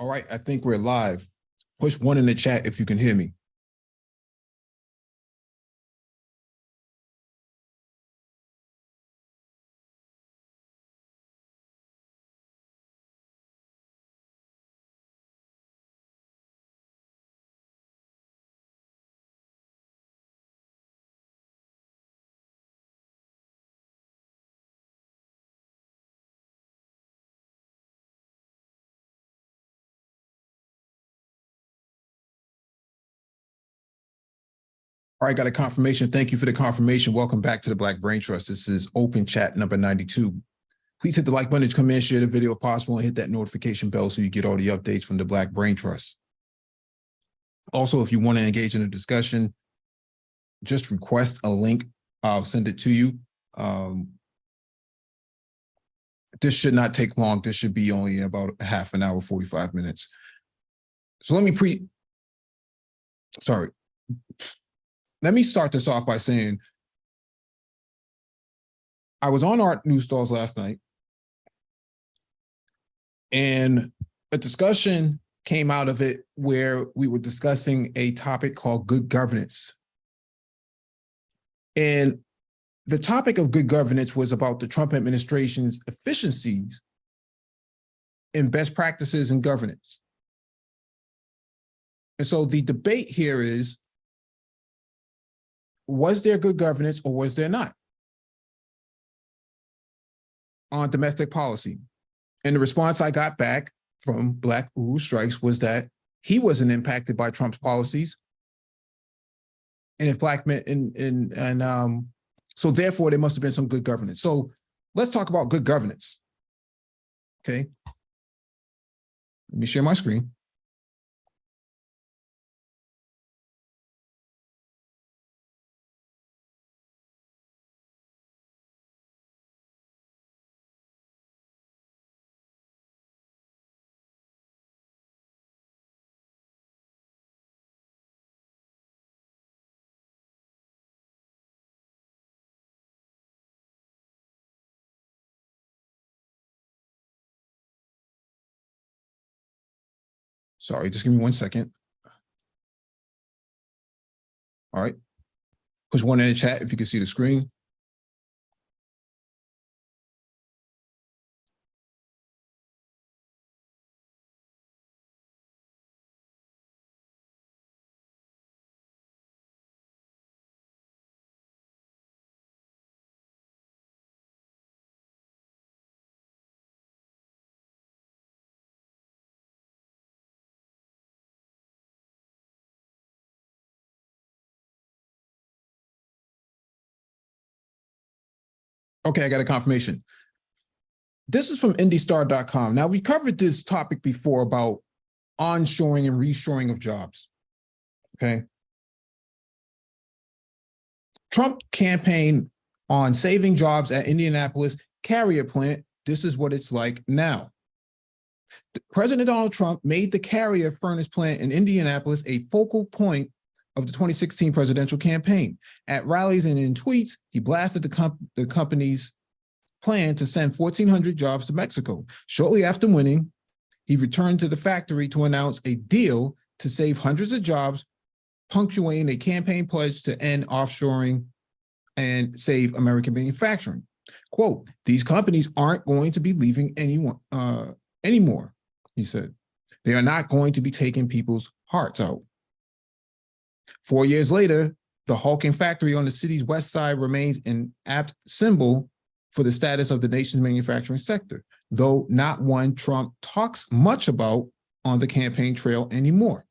All right, I think we're live. Push one in the chat if you can hear me. All right, got a confirmation. Thank you for the confirmation. Welcome back to the Black Brain Trust. This is open chat number 92. Please hit the like button to come in, share the video if possible, and hit that notification bell so you get all the updates from the Black Brain Trust. Also, if you want to engage in a discussion, just request a link. I'll send it to you. This should not take long. This should be only about half an hour, 45 minutes. So let me start this off by saying I was on Art News Stalls last night, and a discussion came out of it where we were discussing a topic called good governance. And the topic of good governance was about the Trump administration's efficiencies and best practices in governance. And so the debate here is, was there good governance or was there not on domestic policy? And the response I got back from Black Uru Strikes was that he wasn't impacted by Trump's policies. And if black men, so therefore there must have been some good governance. So let's talk about good governance. Okay. Let me share my screen. Sorry, just give me 1 second. All right. Push one in the chat if you can see the screen. Okay, I got a confirmation. This is from IndyStar.com. Now, we covered this topic before about onshoring and reshoring of jobs, okay? Trump campaigned on saving jobs at Indianapolis Carrier plant. This is what it's like now. President Donald Trump made the Carrier furnace plant in Indianapolis a focal point of the 2016 presidential campaign. At rallies and in tweets, he blasted the company's plan to send 1,400 jobs to Mexico. Shortly after winning, he returned to the factory to announce a deal to save hundreds of jobs, punctuating a campaign pledge to end offshoring and save American manufacturing. Quote, "These companies aren't going to be leaving anyone anymore," he said. "They are not going to be taking people's hearts out." 4 years later, the hulking factory on the city's west side remains an apt symbol for the status of the nation's manufacturing sector, though not one Trump talks much about on the campaign trail anymore.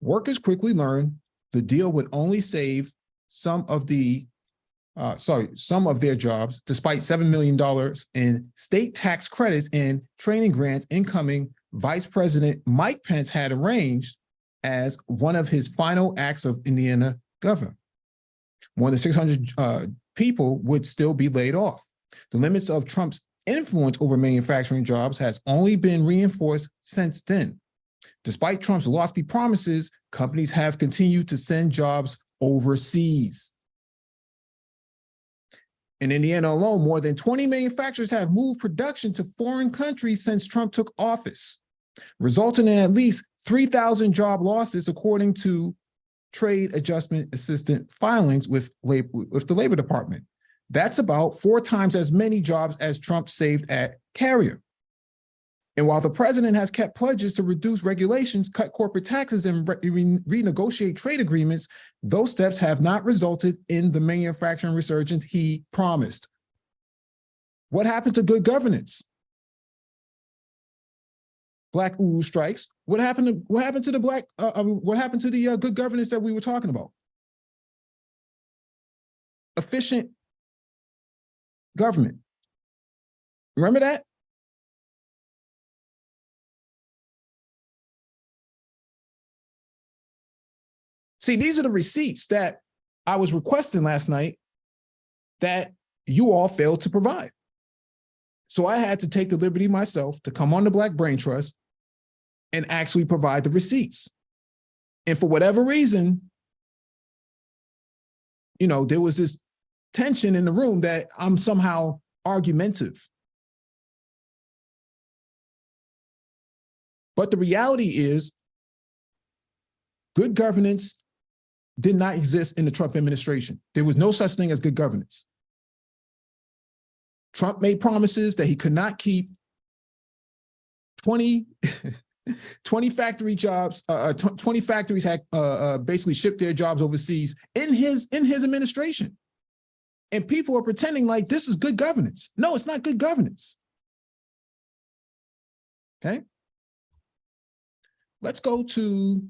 Workers quickly learned the deal would only save some of their jobs, despite $7 million in state tax credits and training grants incoming Vice President Mike Pence had arranged as one of his final acts of Indiana governor. More than 600 people would still be laid off. The limits of Trump's influence over manufacturing jobs has only been reinforced since then. Despite Trump's lofty promises, companies have continued to send jobs overseas. In Indiana alone, more than 20 manufacturers have moved production to foreign countries since Trump took office. resulting in at least 3,000 job losses, according to Trade Adjustment Assistant filings with the Labor Department. That's about 4 times as many jobs as Trump saved at Carrier. And while the president has kept pledges to reduce regulations, cut corporate taxes, and renegotiate trade agreements, those steps have not resulted in the manufacturing resurgence he promised. What happened to good governance? Black Uru strikes. What happened to the good governance that we were talking about? Efficient government. Remember that? See, these are the receipts that I was requesting last night that you all failed to provide. So I had to take the liberty myself to come on the Black Brain Trust and actually provide the receipts. And for whatever reason, you know, there was this tension in the room that I'm somehow argumentative. But the reality is, good governance did not exist in the Trump administration. There was no such thing as good governance. Trump made promises that he could not keep. 20 factory jobs, 20 factories had basically shipped their jobs overseas in his administration. And people are pretending like this is good governance. No, it's not good governance. Okay. Let's go to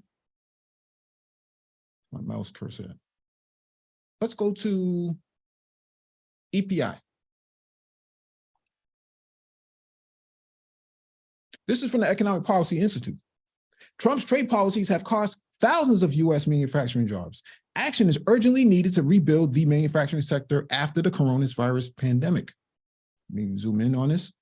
my mouse cursor. Let's go to EPI. This is from the Economic Policy Institute. Trump's trade policies have cost thousands of U.S. manufacturing jobs. Action is urgently needed to rebuild the manufacturing sector after the coronavirus pandemic. Let me zoom in on this.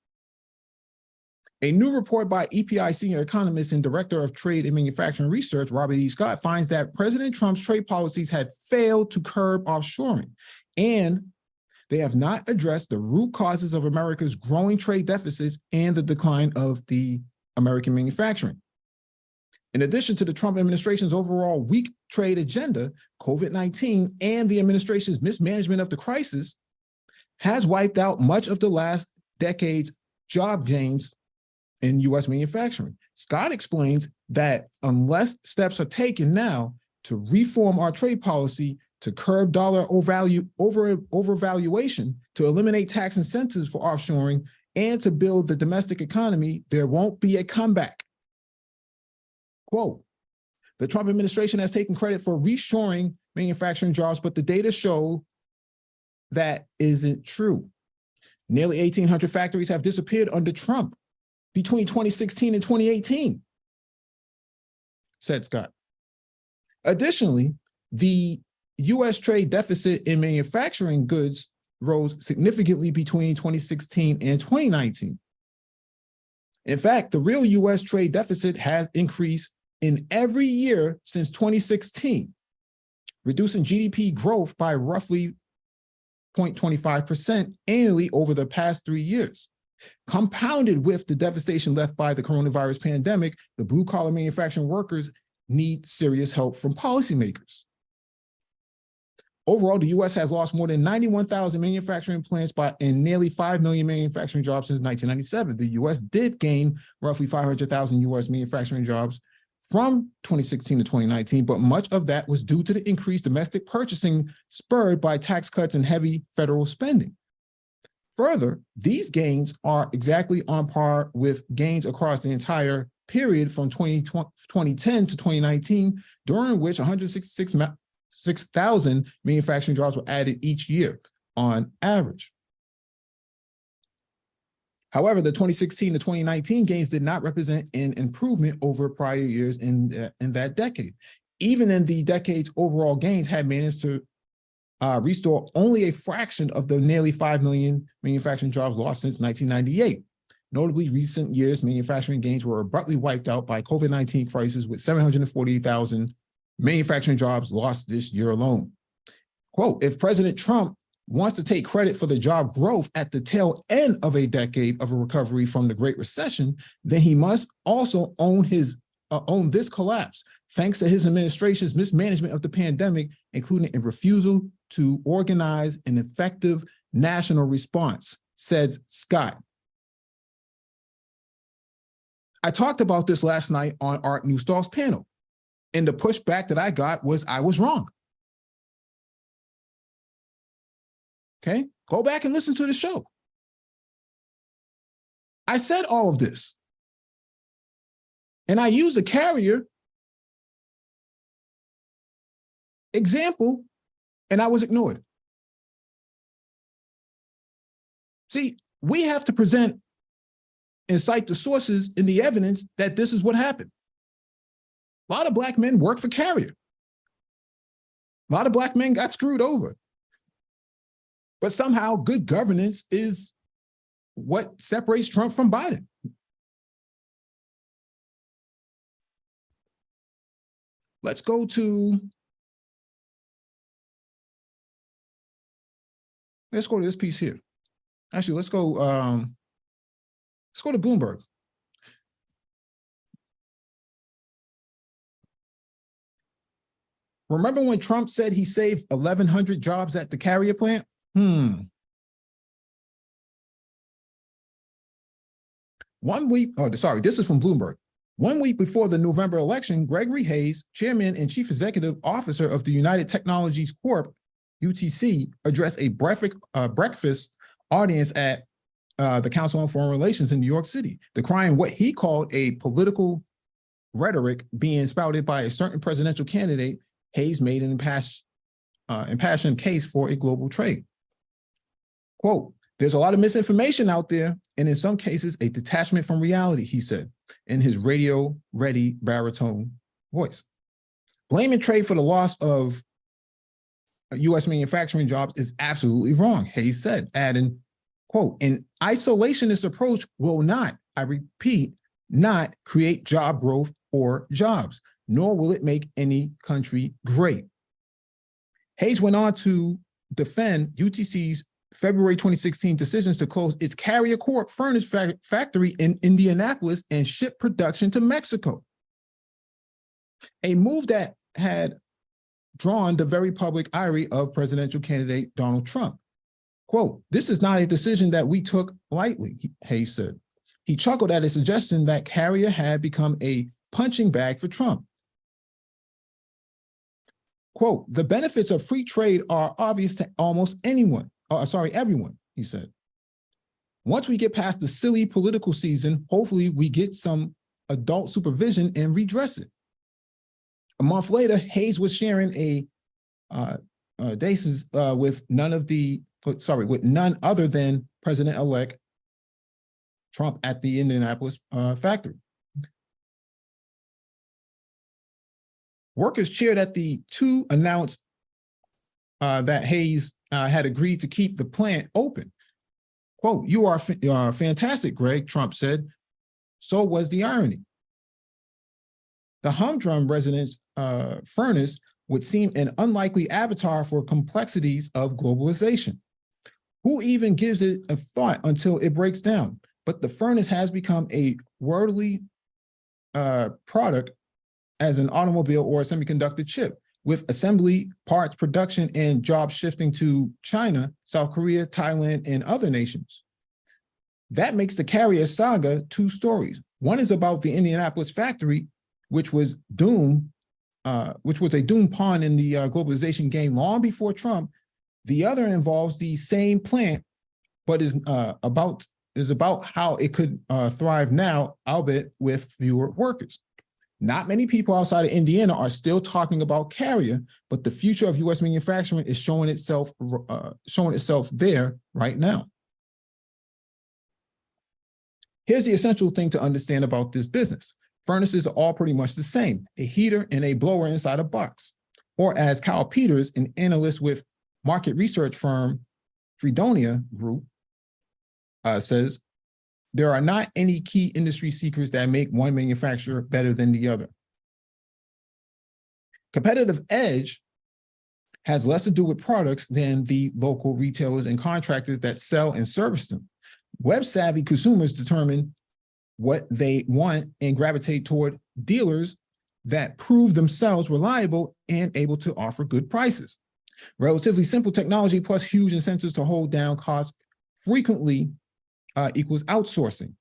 A new report by EPI senior economist and director of trade and manufacturing research, Robert E. Scott, finds that President Trump's trade policies had failed to curb offshoring, and they have not addressed the root causes of America's growing trade deficits and the decline of the American manufacturing. In addition to the Trump administration's overall weak trade agenda, COVID-19 and the administration's mismanagement of the crisis has wiped out much of the last decade's job gains in U.S. manufacturing. Scott explains that unless steps are taken now to reform our trade policy, to curb dollar overvaluation, to eliminate tax incentives for offshoring, and to build the domestic economy, there won't be a comeback. Quote, the Trump administration has taken credit for reshoring manufacturing jobs, but the data show that isn't true. Nearly 1,800 factories have disappeared under Trump between 2016 and 2018, said Scott. Additionally, the U.S. trade deficit in manufacturing goods rose significantly between 2016 and 2019. In fact, the real U.S. trade deficit has increased in every year since 2016, reducing GDP growth by roughly 0.25% annually over the past 3 years. Compounded with the devastation left by the coronavirus pandemic, the blue-collar manufacturing workers need serious help from policymakers. Overall, the U.S. has lost more than 91,000 manufacturing plants and nearly 5 million manufacturing jobs since 1997. The U.S. did gain roughly 500,000 U.S. manufacturing jobs from 2016 to 2019, but much of that was due to the increased domestic purchasing spurred by tax cuts and heavy federal spending. Further, these gains are exactly on par with gains across the entire period from 2010 to 2019, during which 166,000 manufacturing jobs were added each year on average. However, the 2016 to 2019 gains did not represent an improvement over prior years in that decade. Even in the decade's overall gains had managed to restore only a fraction of the nearly 5 million manufacturing jobs lost since 1998. Notably, recent years' manufacturing gains were abruptly wiped out by COVID-19 crisis, with 740,000 manufacturing jobs lost this year alone. Quote, if President Trump wants to take credit for the job growth at the tail end of a decade of a recovery from the Great Recession, then he must also own this collapse, thanks to his administration's mismanagement of the pandemic, including a refusal to organize an effective national response, said Scott. I talked about this last night on Art Newstall's panel, and the pushback that I got was I was wrong. Okay, go back and listen to the show. I said all of this, and I used the carrier example, and I was ignored. See, we have to present and cite the sources in the evidence that this is what happened. A lot of Black men work for Carrier. A lot of Black men got screwed over. But somehow good governance is what separates Trump from Biden. Let's go to this piece here. Actually, let's go to Bloomberg. Remember when Trump said he saved 1,100 jobs at the Carrier plant? 1 week, this is from Bloomberg. 1 week before the November election, Gregory Hayes, chairman and chief executive officer of the United Technologies Corp., UTC, addressed a breakfast audience at the Council on Foreign Relations in New York City, decrying what he called a political rhetoric being spouted by a certain presidential candidate. Hayes made an impassioned case for a global trade. Quote, "There's a lot of misinformation out there, and in some cases, a detachment from reality," he said in his radio-ready baritone voice. Blaming trade for the loss of U.S. manufacturing jobs is absolutely wrong, Hayes said, adding, quote, "An isolationist approach will not, I repeat, not create job growth or jobs, nor will it make any country great." Hayes went on to defend UTC's February 2016 decisions to close its Carrier Corp furnace factory in Indianapolis and ship production to Mexico, a move that had drawn the very public ire of presidential candidate Donald Trump. Quote, "This is not a decision that we took lightly," Hayes said. He chuckled at a suggestion that Carrier had become a punching bag for Trump. Quote, "The benefits of free trade are obvious to almost everyone, he said. Once we get past the silly political season, hopefully we get some adult supervision and redress it." A month later, Hayes was sharing daces with none other than President-elect Trump at the Indianapolis factory. Workers cheered at the two announced that Hayes had agreed to keep the plant open. Quote, "You are fantastic, Greg," Trump said. So was the irony. The humdrum residence furnace would seem an unlikely avatar for complexities of globalization. Who even gives it a thought until it breaks down? But the furnace has become a worldly product as an automobile or a semiconductor chip, with assembly, parts, production, and jobs shifting to China, South Korea, Thailand, and other nations. That makes the Carrier saga two stories. One is about the Indianapolis factory, which was a doomed pawn in the globalization game long before Trump. The other involves the same plant, but is about how it could thrive now, albeit with fewer workers. Not many people outside of Indiana are still talking about Carrier, but the future of U.S. manufacturing is showing itself there right now. Here's the essential thing to understand about this business. Furnaces are all pretty much the same, a heater and a blower inside a box. Or as Kyle Peters, an analyst with market research firm Fredonia Group, says, there are not any key industry secrets that make one manufacturer better than the other. Competitive edge has less to do with products than the local retailers and contractors that sell and service them. Web-savvy consumers determine what they want and gravitate toward dealers that prove themselves reliable and able to offer good prices. Relatively simple technology plus huge incentives to hold down costs frequently equals outsourcing.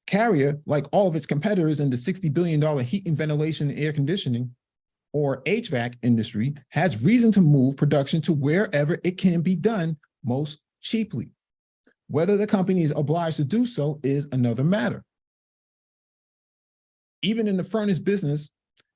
Carrier, like all of its competitors in the $60 billion heat and ventilation and air conditioning, or HVAC industry, has reason to move production to wherever it can be done most cheaply. Whether the company is obliged to do so is another matter. Even in the furnace business,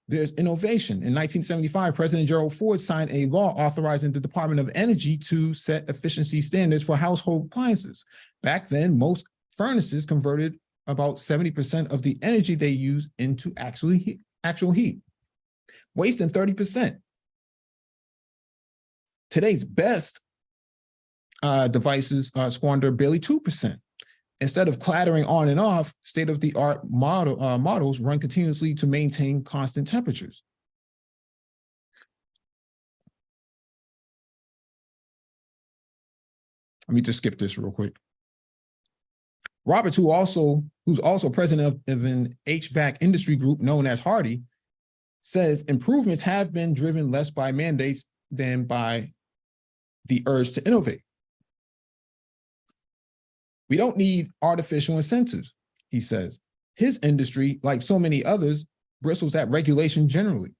there's innovation. In 1975, President Gerald Ford signed a law authorizing the Department of Energy to set efficiency standards for household appliances. Back then, most furnaces converted about 70% of the energy they use into actual heat, wasting 30%. Today's best devices squander barely 2%. Instead of clattering on and off, state-of-the-art models run continuously to maintain constant temperatures. Let me just skip this real quick. Roberts, who's also president of an HVAC industry group known as Hardy, says improvements have been driven less by mandates than by the urge to innovate. We don't need artificial incentives, he says. His industry, like so many others, bristles at regulation generally.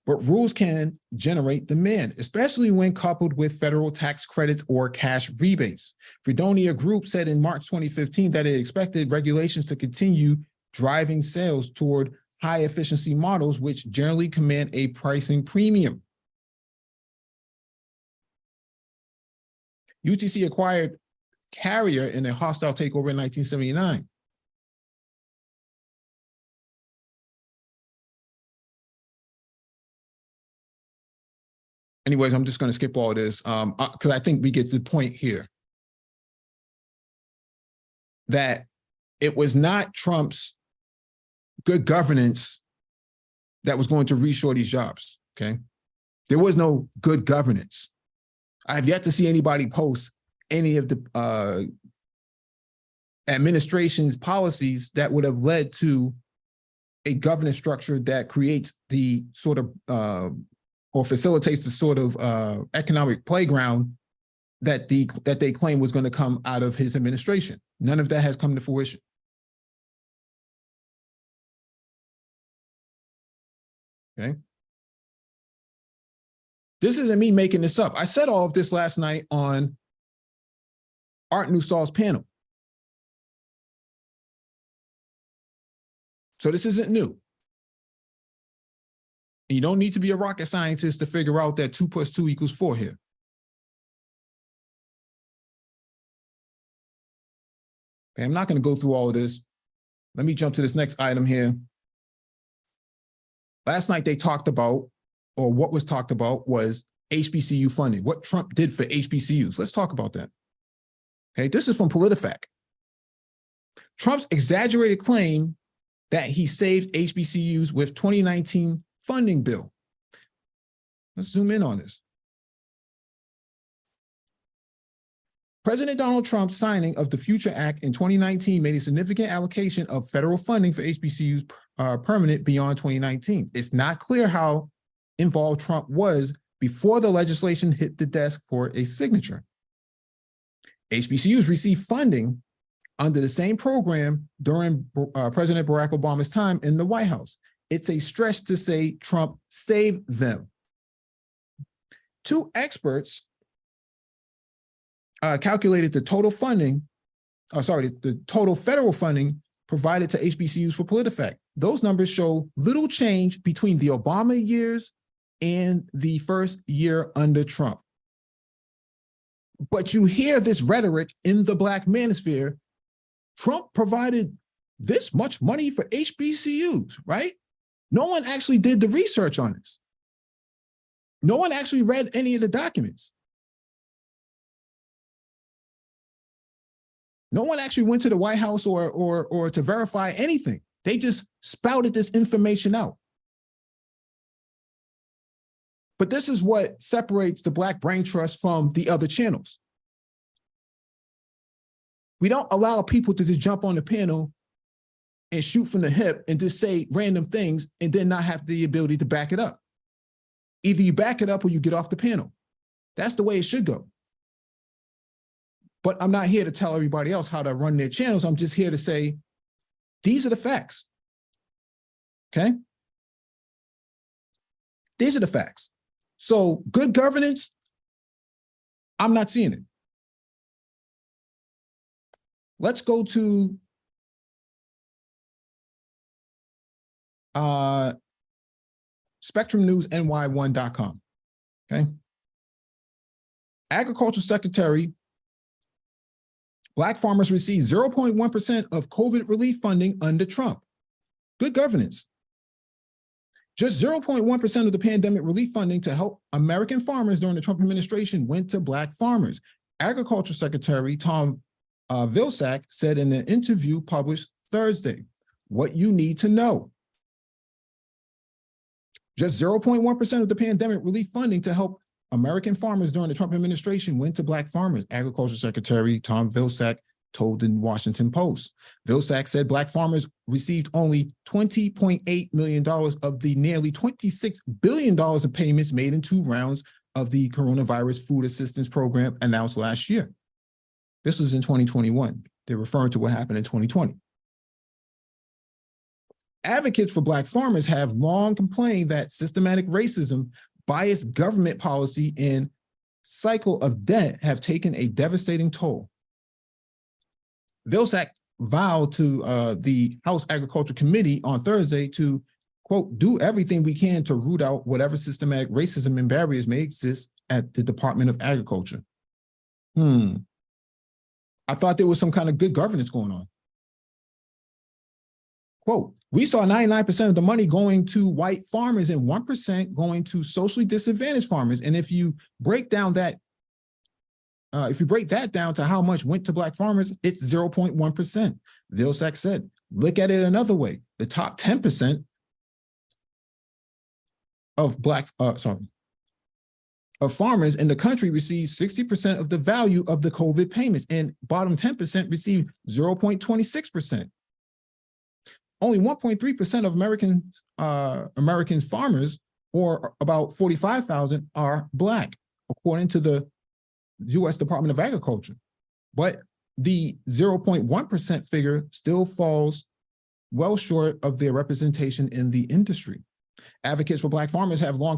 But rules can generate demand, especially when coupled with federal tax credits or cash rebates. Fredonia Group said in March 2015 that it expected regulations to continue driving sales toward high efficiency models, which generally command a pricing premium. UTC acquired Carrier in a hostile takeover in 1979. Anyways, I'm just going to skip all this because I think we get the point here that it was not Trump's good governance that was going to reshore these jobs, okay? There was no good governance. I have yet to see anybody post any of the administration's policies that would have led to a governance structure that creates the sort of or facilitates the sort of economic playground that they claim was going to come out of his administration. None of that has come to fruition. Okay. This isn't me making this up. I said all of this last night on Art Nussal's panel. So this isn't new. You don't need to be a rocket scientist to figure out that 2 + 2 = 4 here. Okay, I'm not going to go through all of this. Let me jump to this next item here. Last night they talked about, or what was talked about was HBCU funding, what Trump did for HBCUs. Let's talk about that. Okay, this is from PolitiFact. Trump's exaggerated claim that he saved HBCUs with 2019 funding bill. Let's zoom in on this. President Donald Trump's signing of the Future Act in 2019 made a significant allocation of federal funding for HBCUs permanent beyond 2019. It's not clear how involved Trump was before the legislation hit the desk for a signature. HBCUs received funding under the same program during President Barack Obama's time in the White House. It's a stretch to say Trump saved them. Two experts calculated the total funding, the total federal funding provided to HBCUs for PolitiFact. Those numbers show little change between the Obama years and the first year under Trump. But you hear this rhetoric in the Black manosphere. Trump provided this much money for HBCUs, right? No one actually did the research on this. No one actually read any of the documents. No one actually went to the White House or to verify anything. They just spouted this information out. But this is what separates the Black Brain Trust from the other channels. We don't allow people to just jump on the panel and shoot from the hip and just say random things and then not have the ability to back it up. Either you back it up or you get off the panel. That's the way it should go. But I'm not here to tell everybody else how to run their channels. I'm just here to say, these are the facts. Okay? These are the facts. So good governance, I'm not seeing it. Let's go to SpectrumNewsNY1.com. Okay. Agriculture Secretary, Black farmers receive 0.1% of COVID relief funding under Trump. Good governance. Just 0.1% of the pandemic relief funding to help American farmers during the Trump administration went to Black farmers. Agriculture Secretary Tom Vilsack said in an interview published Thursday, what you need to know. Just 0.1% of the pandemic relief funding to help American farmers during the Trump administration went to Black farmers, Agriculture Secretary Tom Vilsack told the Washington Post. Vilsack said Black farmers received only $20.8 million of the nearly $26 billion of payments made in 2 rounds of the coronavirus food assistance program announced last year. This was in 2021. They're referring to what happened in 2020. Advocates for Black farmers have long complained that systematic racism, biased government policy, and cycle of debt have taken a devastating toll. Vilsack vowed to the House Agriculture Committee on Thursday to, quote, do everything we can to root out whatever systematic racism and barriers may exist at the Department of Agriculture. I thought there was some kind of good governance going on. Quote, we saw 99% of the money going to white farmers and 1% going to socially disadvantaged farmers. And if you break down that, down to how much went to Black farmers, it's 0.1%. Vilsack said, look at it another way. The top 10% of of farmers in the country receive 60% of the value of the COVID payments, and bottom 10% receive 0.26%. Only 1.3% of American farmers, or about 45,000, are Black, according to the U.S. Department of Agriculture. But the 0.1% figure still falls well short of their representation in the industry. Advocates for Black farmers have long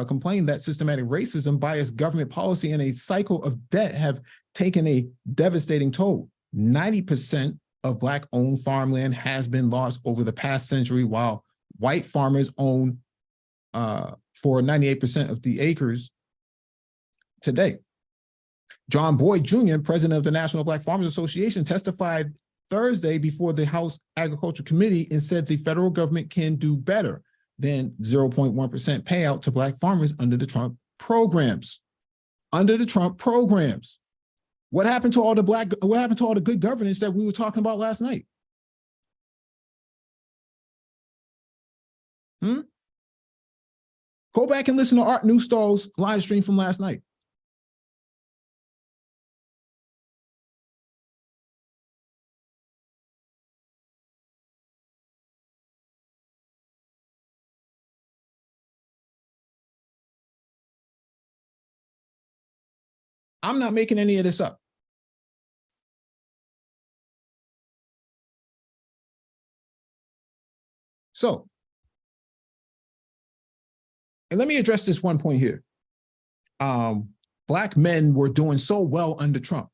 complained that systematic racism, biased government policy, and a cycle of debt have taken a devastating toll. 90% of Black-owned farmland has been lost over the past century, while white farmers own for 98% of the acres today. John Boyd Jr., president of the National Black Farmers Association, testified Thursday before the House Agriculture Committee and said the federal government can do better than 0.1% payout to Black farmers under the Trump programs. Under the Trump programs. What happened to all the good governance that we were talking about last night? Go back and listen to Art Newstall's live stream from last night. I'm not making any of this up. So, and let me address this one point here. Black men were doing so well under Trump,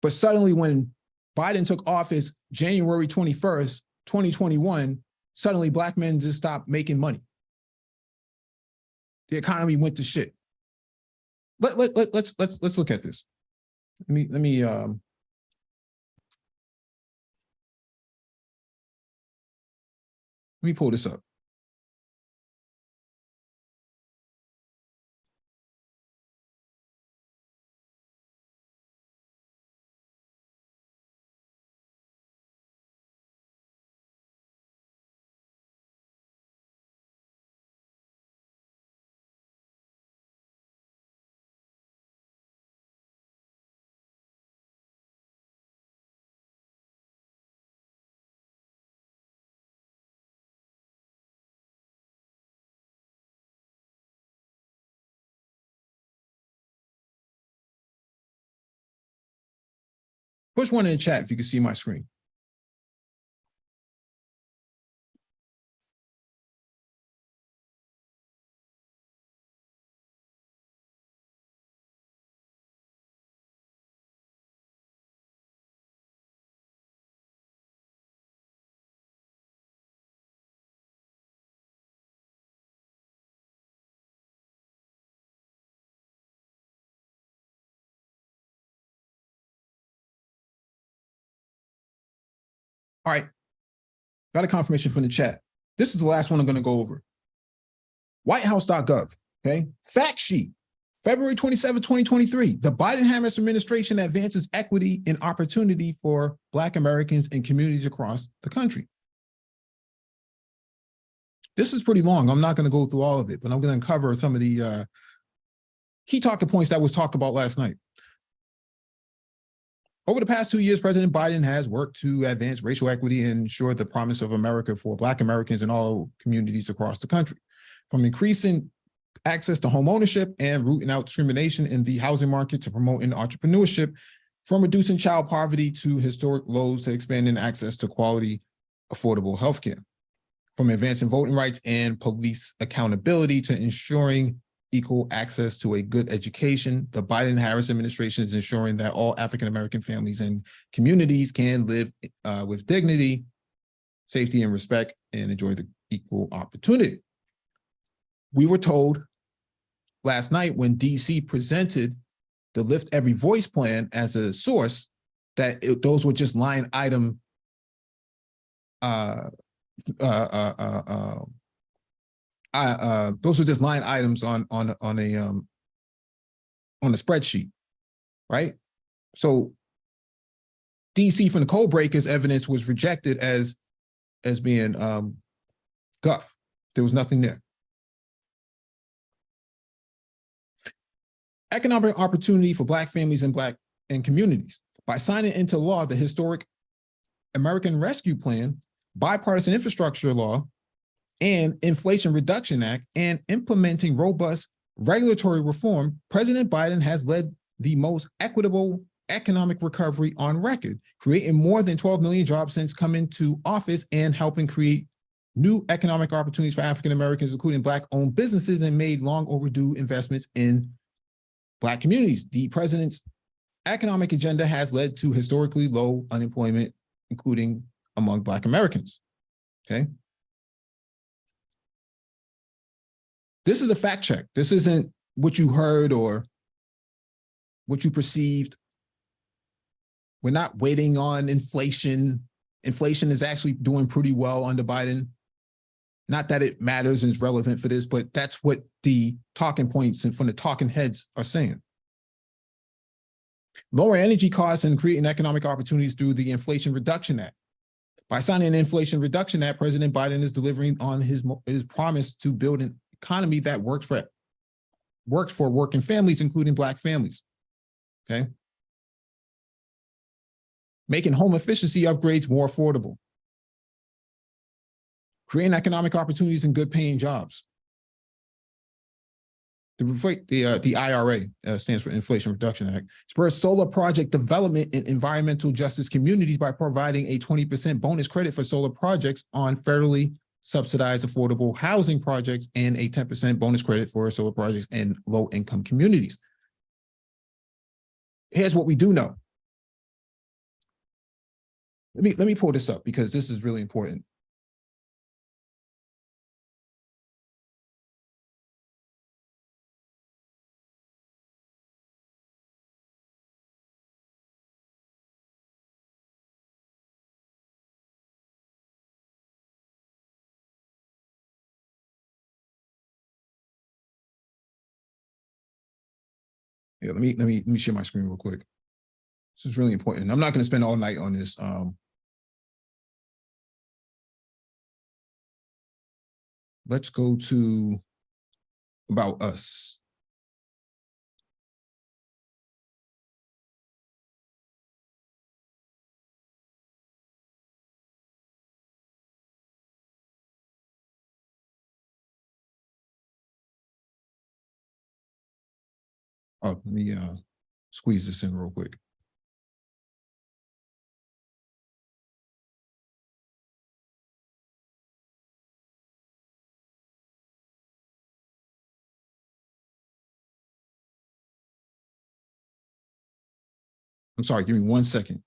but suddenly when Biden took office January 21st, 2021, suddenly Black men just stopped making money. The economy went to shit. Let's look at this. Let me pull this up. Push one in the chat if you can see my screen. All right, got a confirmation from the chat. This is the last one I'm going to go over. Whitehouse.gov, okay? Fact sheet, February 27, 2023. The Biden-Harris administration advances equity and opportunity for Black Americans and communities across the country. This is pretty long. I'm not going to go through all of it, but I'm going to cover some of the key talking points that was talked about last night. Over the past 2 years, President Biden has worked to advance racial equity and ensure the promise of America for Black Americans and all communities across the country. From increasing access to home ownership and rooting out discrimination in the housing market to promoting entrepreneurship, from reducing child poverty to historic lows to expanding access to quality, affordable healthcare. From advancing voting rights and police accountability to ensuring equal access to a good education, the Biden-Harris administration is ensuring that all African-American families and communities can live with dignity, safety, and respect and enjoy the equal opportunity. We were told last night when DC presented the Lift Every Voice plan as a source that those were just line item those are just line items on a spreadsheet, right? So DC from the code breakers evidence was rejected as being guff. There was nothing there. Economic opportunity for Black families and communities. By signing into law the historic American Rescue Plan, bipartisan infrastructure law, and Inflation Reduction Act, and implementing robust regulatory reform, President Biden has led the most equitable economic recovery on record, creating more than 12 million jobs since coming to office and helping create new economic opportunities for African Americans, including Black-owned businesses, and made long overdue investments in Black communities. The president's economic agenda has led to historically low unemployment, including among Black Americans, okay? This is a fact check. This isn't what you heard or what you perceived. We're not waiting on inflation. Inflation is actually doing pretty well under Biden. Not that it matters and is relevant for this, but that's what the talking points and from the talking heads are saying. Lower energy costs and creating economic opportunities through the Inflation Reduction Act. By signing the Inflation Reduction Act, President Biden is delivering on his promise to build an economy that works for working families, including Black families, okay? Making home efficiency upgrades more affordable. Creating economic opportunities and good paying jobs. The IRA stands for Inflation Reduction Act, spurs solar project development in environmental justice communities by providing a 20% bonus credit for solar projects on federally subsidized affordable housing projects and a 10% bonus credit for solar projects in low-income communities. Here's what we do know. Let me pull this up because this is really important. Yeah, let me share my screen real quick. This is really important. I'm not going to spend all night on this. Let's go to About Us. Oh, let me squeeze this in real quick. I'm sorry, give me 1 second.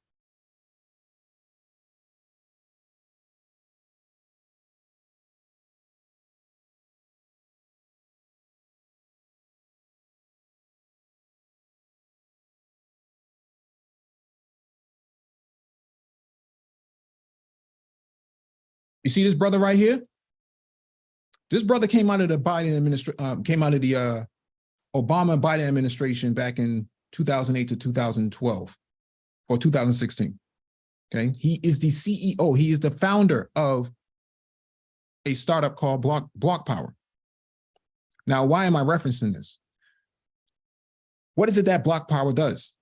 You see this brother right here? This brother came out of the Biden administration, came out of the Obama Biden administration back in 2008 to 2012 or 2016. Okay, he is the CEO. He is the founder of a startup called BlockPower. Now, why am I referencing this? What is it that BlockPower does?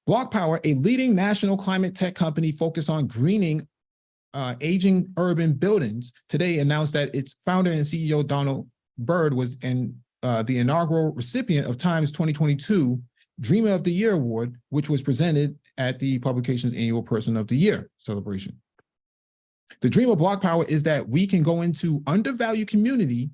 BlockPower, a leading national climate tech company focused on greening aging urban buildings, today announced that its founder and CEO, Donald Bird, was the inaugural recipient of Time's 2022 Dreamer of the Year Award, which was presented at the publication's annual Person of the Year celebration. The dream of BlockPower is that we can go into an undervalued community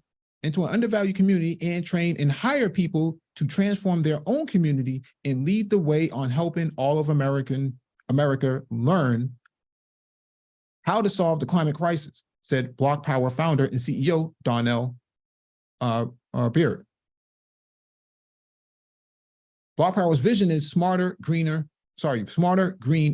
and train and hire people to transform their own community and lead the way on helping all of America learn how to solve the climate crisis, said BlockPower founder and CEO Donald Beard. BlockPower's vision is smarter, green,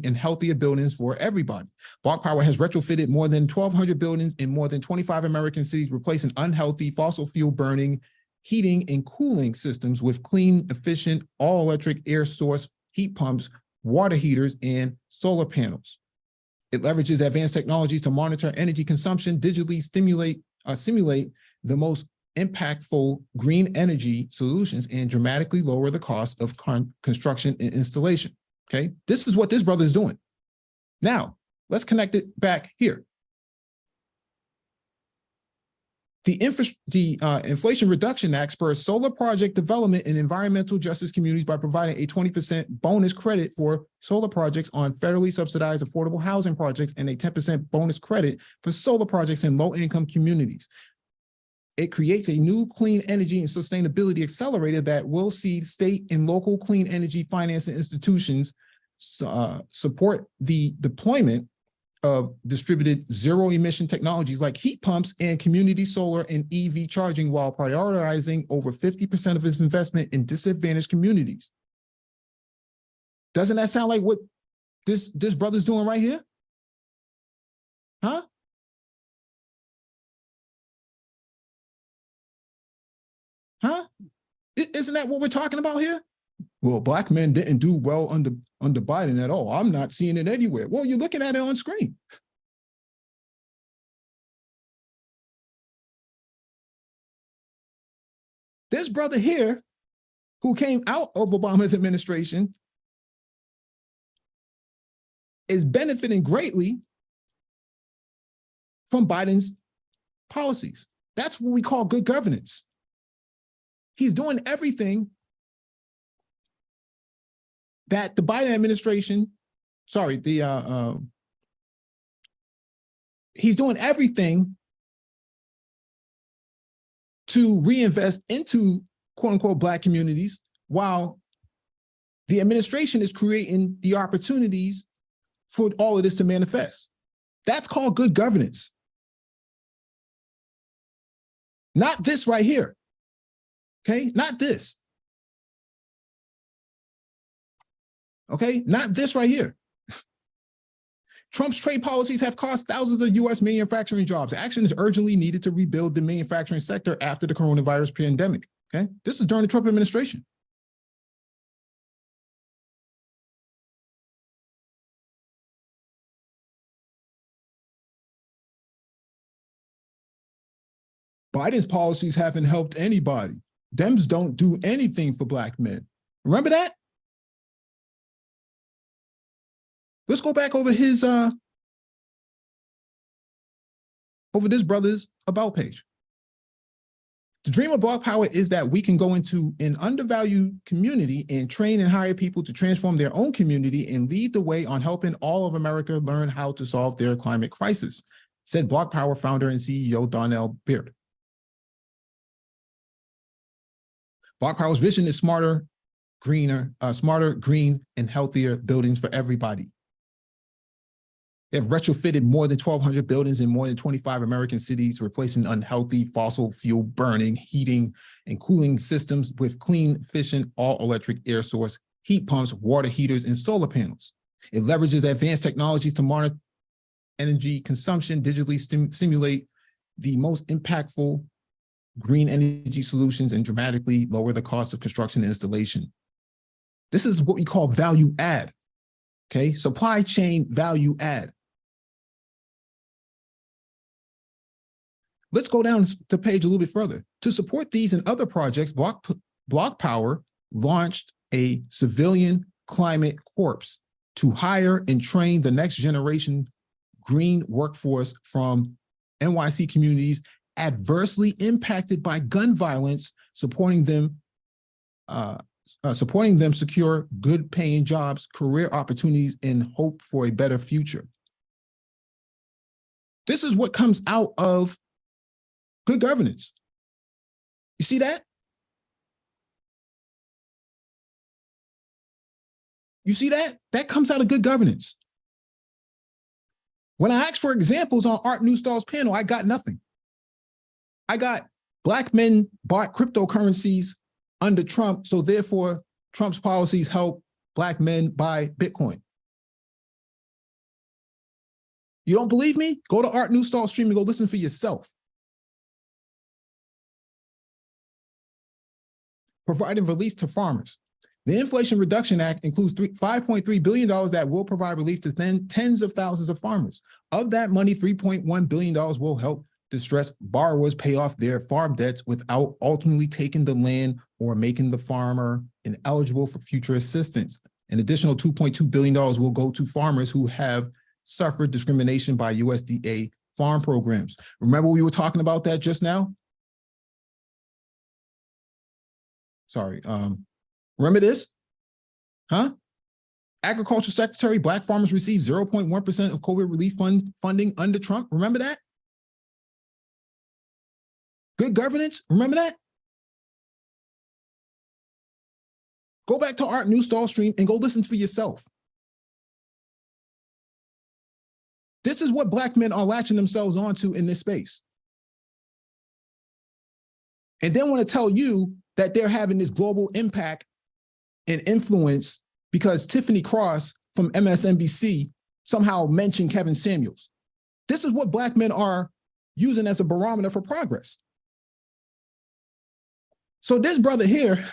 and healthier buildings for everybody. BlockPower has retrofitted more than 1,200 buildings in more than 25 American cities, replacing unhealthy fossil fuel burning, heating, and cooling systems with clean, efficient, all-electric air source heat pumps, water heaters, and solar panels. It leverages advanced technologies to monitor energy consumption, digitally simulate the most impactful green energy solutions, and dramatically lower the cost of construction and installation. Okay, this is what this brother is doing. Now, let's connect it back here. The Inflation Reduction Act spurs solar project development in environmental justice communities by providing a 20% bonus credit for solar projects on federally subsidized affordable housing projects and a 10% bonus credit for solar projects in low-income communities. It creates a new clean energy and sustainability accelerator that will see state and local clean energy financing institutions support the deployment of distributed zero-emission technologies like heat pumps and community solar and EV charging, while prioritizing over 50% of its investment in disadvantaged communities. Doesn't that sound like what this brother's doing right here? Huh? Huh? Isn't that what we're talking about here? Well, Black men didn't do well under Biden at all. I'm not seeing it anywhere. Well, you're looking at it on screen. This brother here, who came out of Obama's administration, is benefiting greatly from Biden's policies. That's what we call good governance. He's doing everything that the Biden administration, he's doing everything to reinvest into quote unquote Black communities, while the administration is creating the opportunities for all of this to manifest. That's called good governance. Not this right here. Okay, not this. Okay, not this right here. Trump's trade policies have cost thousands of U.S. manufacturing jobs. Action is urgently needed to rebuild the manufacturing sector after the coronavirus pandemic. Okay, this is during the Trump administration. Biden's policies haven't helped anybody. Dems don't do anything for Black men. Remember that? Let's go back over his over this brother's about page. The dream of BlockPower is that we can go into an undervalued community and train and hire people to transform their own community and lead the way on helping all of America learn how to solve their climate crisis, said BlockPower founder and CEO Donald Beard. BlockPower's vision is smarter, smarter, green, and healthier buildings for everybody. They have retrofitted more than 1,200 buildings in more than 25 American cities, replacing unhealthy fossil fuel burning, heating, and cooling systems with clean, efficient, all-electric air source, heat pumps, water heaters, and solar panels. It leverages advanced technologies to monitor energy consumption, digitally simulate the most impactful green energy solutions, and dramatically lower the cost of construction and installation. This is what we call value add, okay? Supply chain value add. Let's go down the page a little bit further. To support these and other projects, Block Power launched a civilian climate corps to hire and train the next generation green workforce from NYC communities adversely impacted by gun violence, supporting them secure good paying jobs, career opportunities, and hope for a better future. This is what comes out of good governance. You see that? You see that? That comes out of good governance. When I asked for examples on Art Newstall's panel, I got nothing. I got Black men bought cryptocurrencies under Trump, so therefore Trump's policies help Black men buy Bitcoin. You don't believe me? Go to Art Newstall stream and go listen for yourself. Providing relief to farmers. The Inflation Reduction Act includes $5.3 billion that will provide relief to tens of thousands of farmers. Of that money, $3.1 billion will help distressed borrowers pay off their farm debts without ultimately taking the land or making the farmer ineligible for future assistance. An additional $2.2 billion will go to farmers who have suffered discrimination by USDA farm programs. Remember we were talking about that just now? Sorry, remember this? Huh? Agriculture Secretary, Black farmers receive 0.1% of COVID relief funding under Trump. Remember that? Good governance, remember that? Go back to Art Newstall stream and go listen for yourself. This is what Black men are latching themselves onto in this space. And then want to tell you that they're having this global impact and influence because Tiffany Cross from MSNBC somehow mentioned Kevin Samuels. This is what Black men are using as a barometer for progress. So this brother here,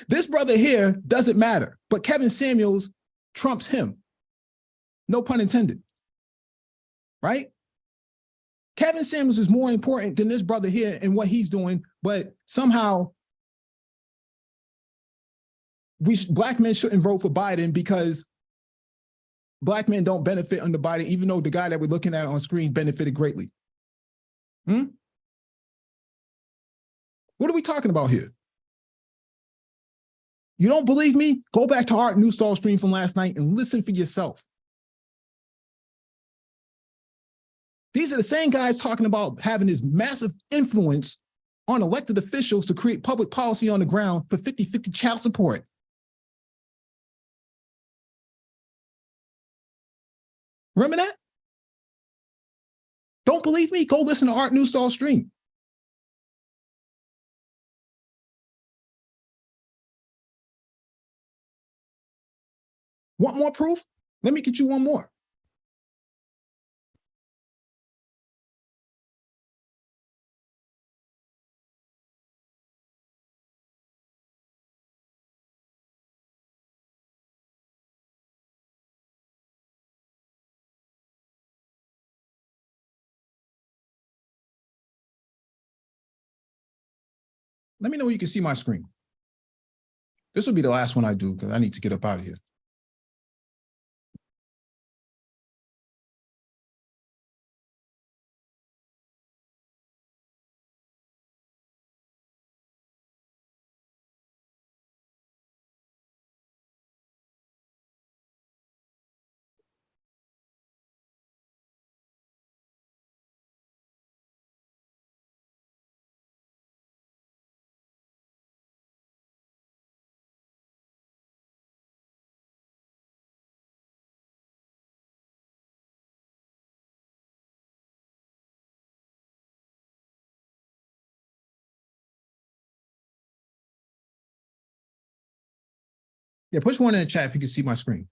this brother here doesn't matter, but Kevin Samuels trumps him. No pun intended, right? Kevin Samuels is more important than this brother here and what he's doing, but somehow Black men shouldn't vote for Biden because Black men don't benefit under Biden, even though the guy that we're looking at on screen benefited greatly. What are we talking about here? You don't believe me? Go back to Art Newstall stream from last night and listen for yourself. These are the same guys talking about having this massive influence on elected officials to create public policy on the ground for 50-50 child support. Remember that? Don't believe me? Go listen to Art Newstall stream. Want more proof? Let me get you one more. Let me know you can see my screen. This will be the last one I do because I need to get up out of here. Yeah, push one in the chat if you can see my screen.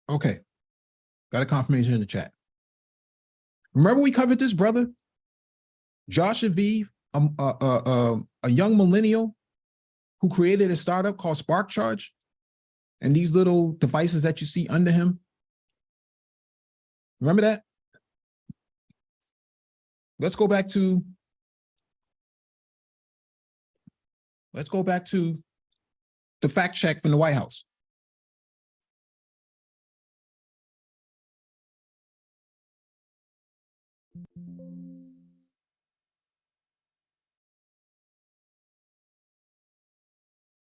Okay, got a confirmation in the chat. Remember we covered this brother, Josh Aviv, a young millennial who created a startup called Spark Charge, and these little devices that you see under him. Remember that? Let's go back to the fact check from the White House.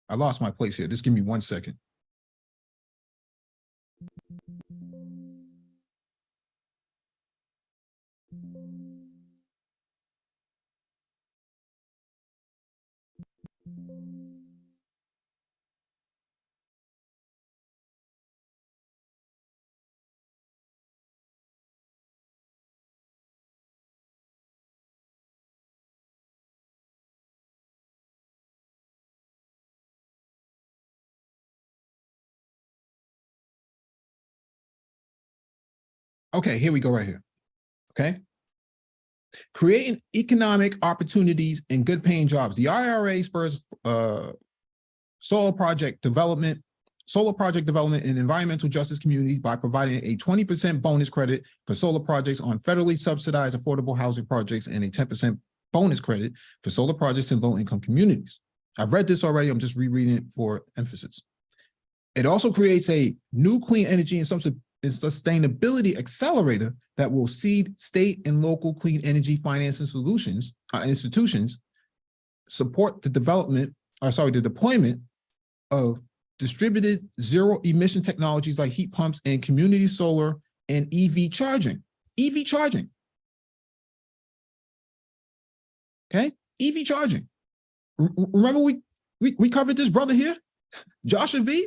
I lost my place here. Just give me 1 second. Okay, here we go right here. Okay. Creating economic opportunities and good paying jobs. The IRA spurs solar project development and environmental justice communities by providing a 20% bonus credit for solar projects on federally subsidized affordable housing projects and a 10% bonus credit for solar projects in low-income communities. I've read this already. I'm just rereading it for emphasis. It also creates a new clean energy and sustainability accelerator that will seed state and local clean energy financing solutions institutions, support the deployment of distributed zero emission technologies like heat pumps and community solar and EV charging. EV charging. Okay, EV charging. Remember we covered this brother here, Josh Aviv.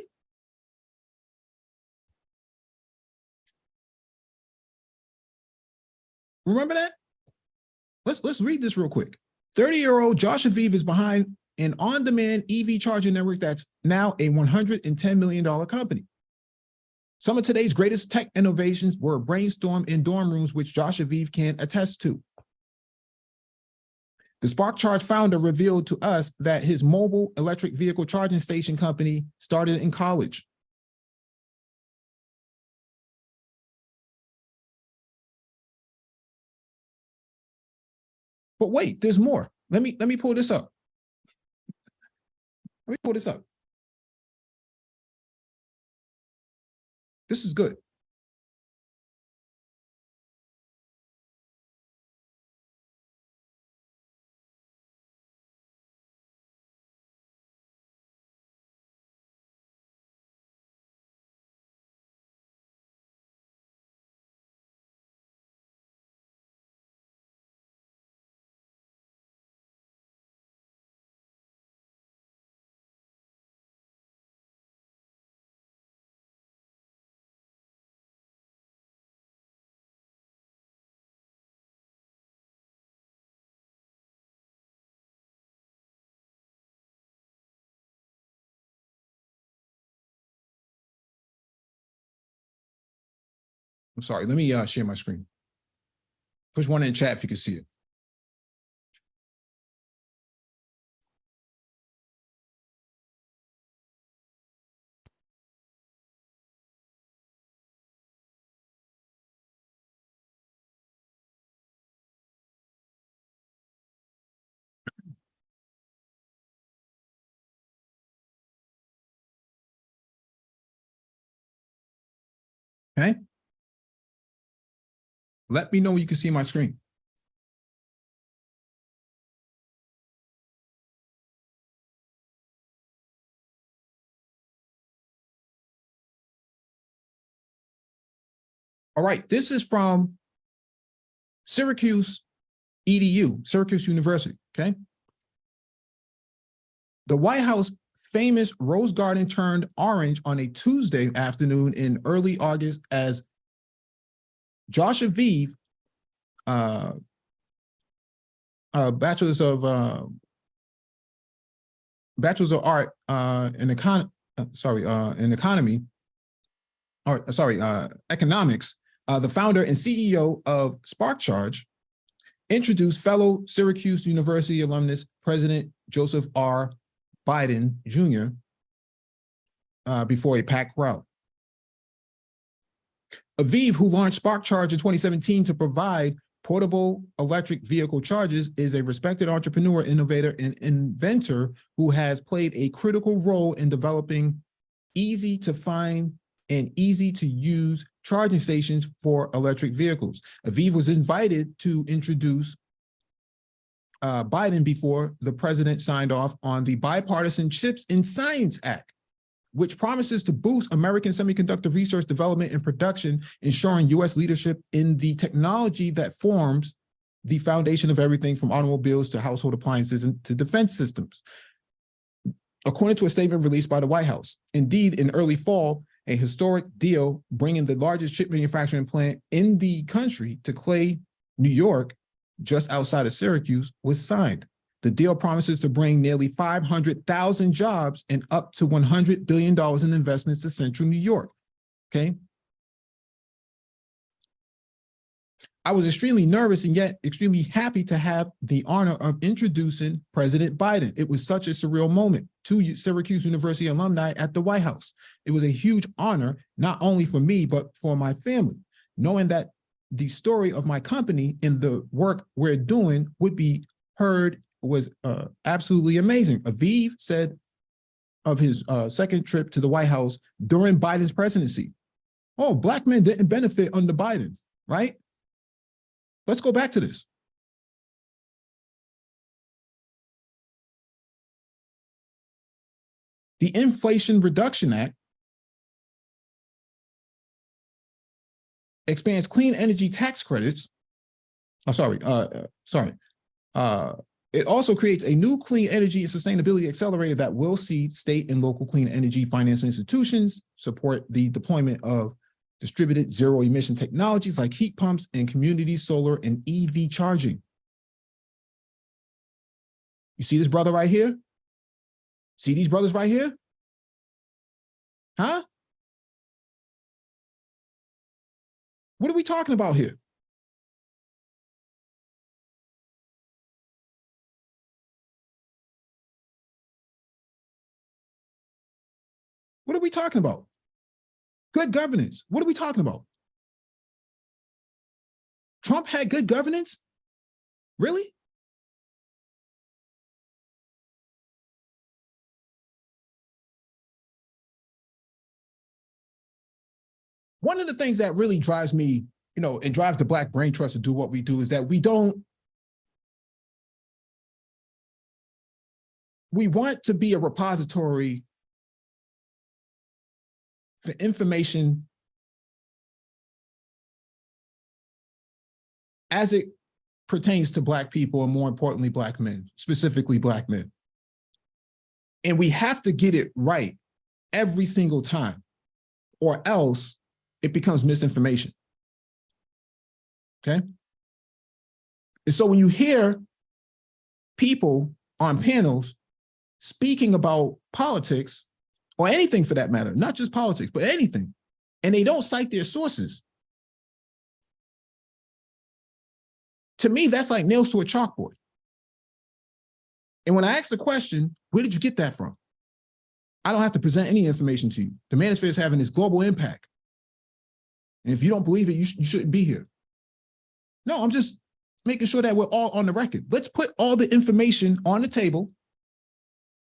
Remember that? Let's read this real quick. 30-year-old Josh Aviv is behind an on-demand EV charging network that's now a $110 million company. Some of today's greatest tech innovations were brainstormed in dorm rooms, which Josh Aviv can attest to. The Spark Charge founder revealed to us that his mobile electric vehicle charging station company started in college. But wait, there's more. Let me pull this up. Let me pull this up. This is good. I'm sorry. Let me share my screen. Push one in the chat if you can see it. Okay. Let me know when you can see my screen. All right. This is from Syracuse EDU, Syracuse University, okay? The White House famous Rose Garden turned orange on a Tuesday afternoon in early August as Josh Aviv, Bachelor's of Art in economics, the founder and CEO of SparkCharge, introduced fellow Syracuse University alumnus President Joseph R. Biden Jr. Before a packed crowd. Aviv, who launched SparkCharge in 2017 to provide portable electric vehicle chargers, is a respected entrepreneur, innovator, and inventor who has played a critical role in developing easy to find and easy to use charging stations for electric vehicles. Aviv was invited to introduce Biden before the president signed off on the Bipartisan Chips and Science Act, which promises to boost American semiconductor research, development, and production, ensuring U.S. leadership in the technology that forms the foundation of everything from automobiles to household appliances and to defense systems, according to a statement released by the White House. Indeed, in early fall, a historic deal bringing the largest chip manufacturing plant in the country to Clay, New York, just outside of Syracuse, was signed. The deal promises to bring nearly 500,000 jobs and up to $100 billion in investments to Central New York, okay? I was extremely nervous and yet extremely happy to have the honor of introducing President Biden. It was such a surreal moment to Syracuse University alumni at the White House. It was a huge honor, not only for me, but for my family, knowing that the story of my company and the work we're doing would be heard was absolutely amazing. Aviv said of his second trip to the White House during Biden's presidency, oh, Black men didn't benefit under Biden, right? Let's go back to this. The Inflation Reduction Act expands clean energy tax credits. It also creates a new clean energy and sustainability accelerator that will see state and local clean energy financial institutions support the deployment of distributed zero emission technologies like heat pumps and community solar and EV charging. You see this brother right here? See these brothers right here? Huh? What are we talking about here? What are we talking about? Good governance. What are we talking about? Trump had good governance? Really? One of the things that really drives me, and drives the Black Brain Trust to do what we do is that we want to be a repository for information as it pertains to Black people, and more importantly, Black men, specifically Black men. And we have to get it right every single time, or else it becomes misinformation, okay? And so when you hear people on panels speaking about politics, or anything for that matter, not just politics, but anything, and they don't cite their sources, to me, that's like nails to a chalkboard. And when I ask the question, where did you get that from? I don't have to present any information to you. The Manosphere is having this global impact. And if you don't believe it, you shouldn't be here. No, I'm just making sure that we're all on the record. Let's put all the information on the table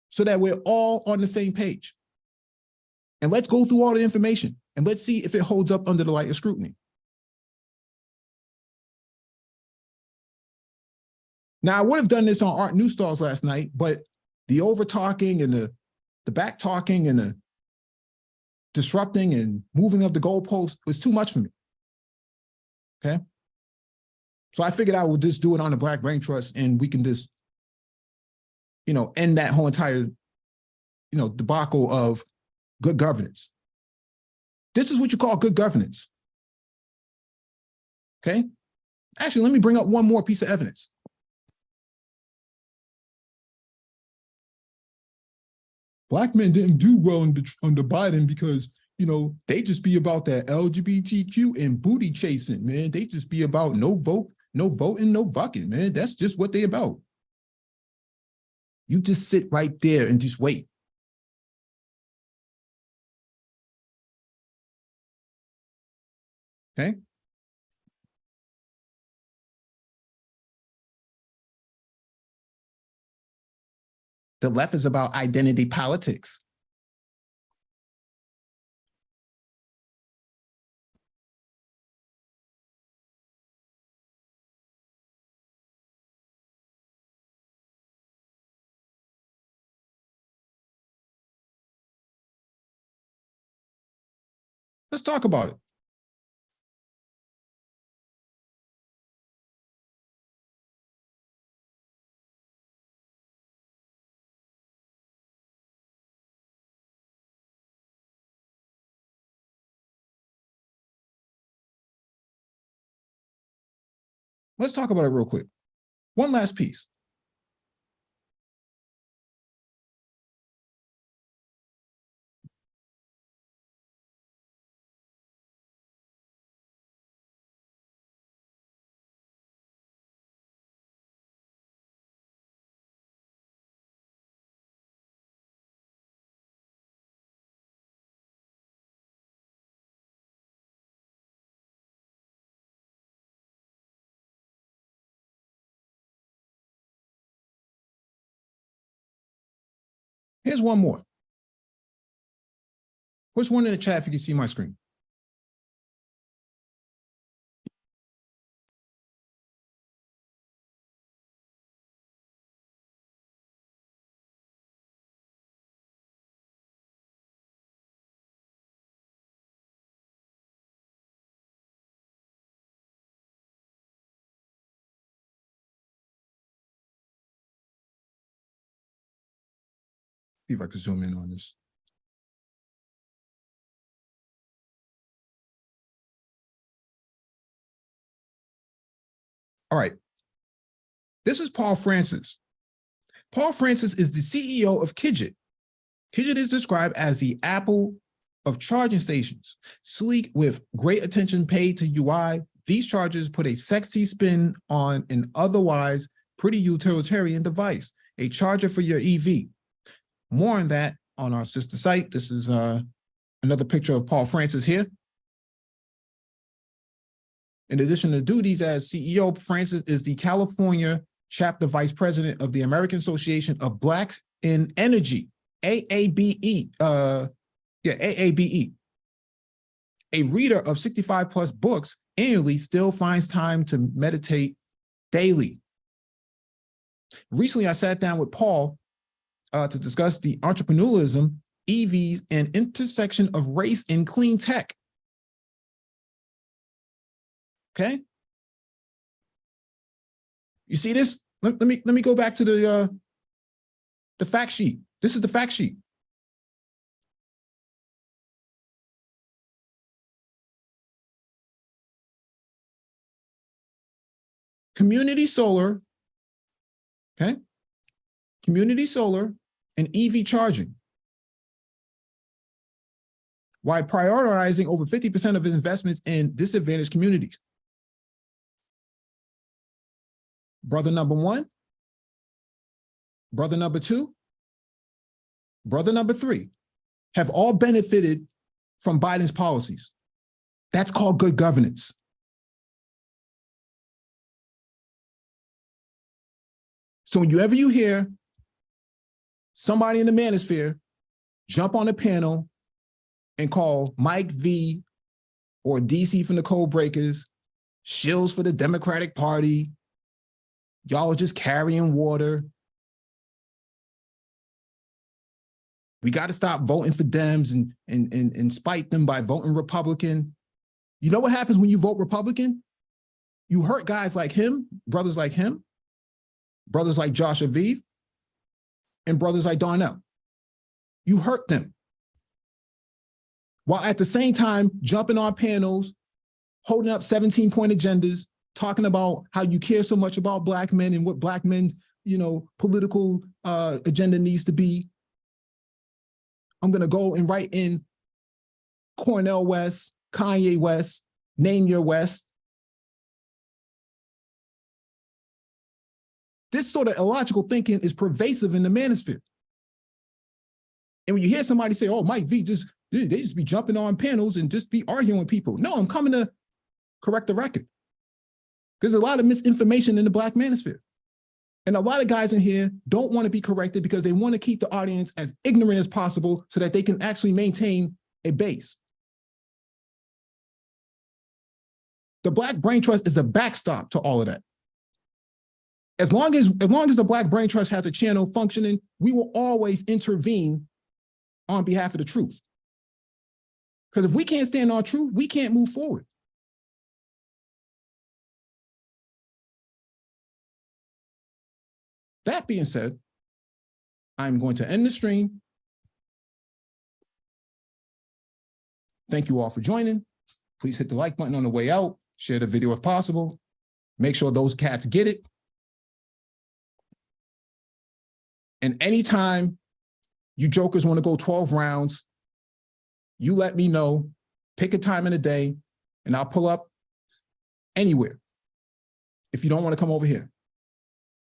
so that we're all on the same page. And let's go through all the information and let's see if it holds up under the light of scrutiny. Now, I would have done this on Art Newstalls last night, but the over-talking and the back-talking and the disrupting and moving of the goalpost was too much for me, okay? So I figured I would just do it on the Black Brain Trust, and we can just, end that whole entire, debacle of good governance. This is what you call good governance. Okay? Actually, let me bring up one more piece of evidence. Black men didn't do well under Biden because, they just be about that LGBTQ and booty chasing, man. They just be about no vote, no voting, no fucking, man. That's just what they about. You just sit right there and just wait. Okay? The left is about identity politics. Let's talk about it. Let's talk about it real quick. One last piece. Here's one more. Push one in the chat if you can see my screen. See if I can zoom in on this. All right. This is Paul Francis. Paul Francis is the CEO of Kidget. Kidget is described as the Apple of charging stations. Sleek with great attention paid to UI, these chargers put a sexy spin on an otherwise pretty utilitarian device, a charger for your EV. More on that on our sister site. This is another picture of Paul Francis here. In addition to duties as CEO, Francis is the California chapter vice president of the American Association of Blacks in Energy, AABE. AABE. A reader of 65 plus books annually still finds time to meditate daily. Recently, I sat down with Paul to discuss the entrepreneurialism, EVs, and intersection of race in clean tech. Okay. You see this? Let me go back to the fact sheet. This is the fact sheet. Community solar, okay? Community solar and EV charging, while prioritizing over 50% of its investments in disadvantaged communities. Brother number one, brother number two, brother number three have all benefited from Biden's policies. That's called good governance. So whenever you hear somebody in the manosphere jump on a panel and call Mike V or DC from the Code Breakers shills for the Democratic Party, y'all are just carrying water. We got to stop voting for Dems and spite them by voting Republican. You know what happens when you vote Republican? You hurt guys like him, brothers like him, brothers like Josh Aviv, and brothers like Darnell. You hurt them. While at the same time jumping on panels, holding up 17-point agendas, talking about how you care so much about Black men and what Black men's, political agenda needs to be. I'm going to go and write in Cornel West, Kanye West, name your West. This sort of illogical thinking is pervasive in the manosphere. And when you hear somebody say, oh, Mike V, they just be jumping on panels and just be arguing with people. No, I'm coming to correct the record. There's a lot of misinformation in the Black manosphere. And a lot of guys in here don't want to be corrected because they want to keep the audience as ignorant as possible so that they can actually maintain a base. The Black Brain Trust is a backstop to all of that. As long as the Black Brain Trust has a channel functioning, we will always intervene on behalf of the truth. Because if we can't stand on truth, we can't move forward. That being said, I'm going to end the stream. Thank you all for joining. Please hit the like button on the way out. Share the video if possible. Make sure those cats get it. And anytime you jokers want to go 12 rounds, you let me know, pick a time in the day, and I'll pull up anywhere if you don't want to come over here.